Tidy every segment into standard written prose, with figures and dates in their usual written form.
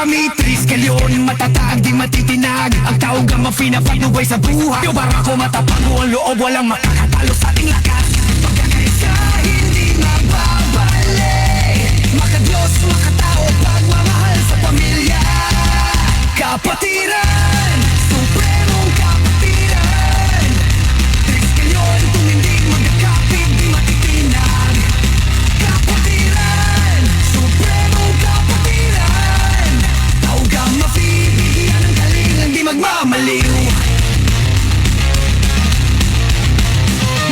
kami Triskelyon, matatag di matitinag. Ang tawag ang mapinapanuway sa buhay. Para ko matapago ang loob, walang makakatalo sa ating lakas. Pagkakaisa, hindi mababali. Makadiyos, makatao, pagmamahal sa pamilya. Kapatiran, supremong kapatiran. Triskelyon, tumindig, magkakapit, di matitinag. Kapatiran, supremong kapatiran. Tawag ang mapibigyan ng kalingang di magmamaliw.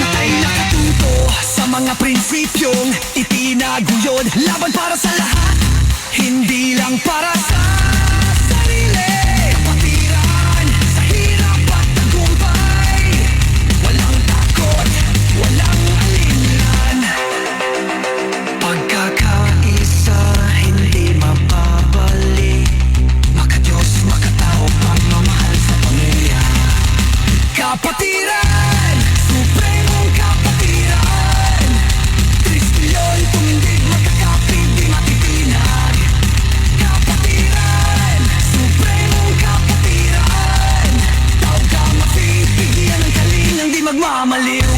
Matay nakatuto sa mga prinsipyong itinaguyod. Laban para sa lahat, hindi lang para sa sarili. Kapatiran, sa hirap at tagumpay. Walang takot, walang alinlan. Pagkakaisa, hindi mapabalik. Makadiyos, makatao, pagmamahal sa pamilya. Kapatiran, supremong kapatiran. Triskelyon, tumindig, magkakapit, di matitinag. Kapatiran, supremong kapatiran. Tawag ang mapibigyan ng kalingang di magmamaliw.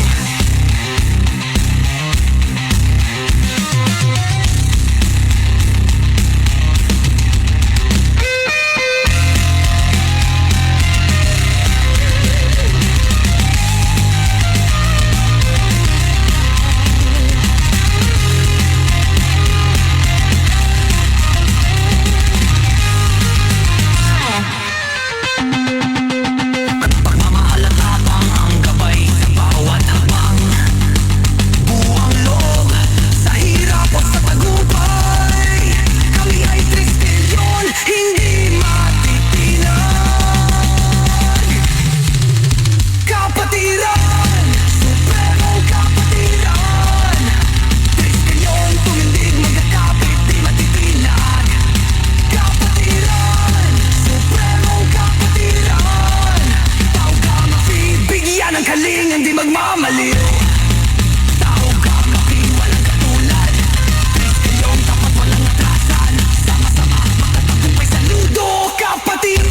Pagmamahal at tapang ang gabay sa bawat habang. Buwang loob sa hirap o sa tagumpay. Kami ay Triskelyon, hindi matitinag. Kapatiran, supremong kapatiran. Triskelyon, tumindig, magkakapit, di matitinag. Kapatiran, supremong kapatiran. Tawag ang mapibigyan ng kalingang di magmamaliw. Tawag ang walang katulad. Triskelyon, tapat walang atrasan. Sama-sama makatagumpay sa ludo, kapatid.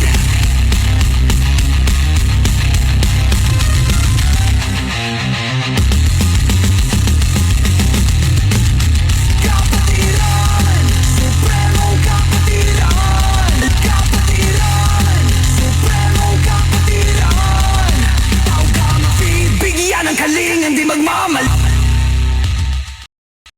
Kapatiran, supremong kapatiran. Kapatiran, supremong kapatiran. Tawag ang mapibigyan ng kalingang di magmamaliw.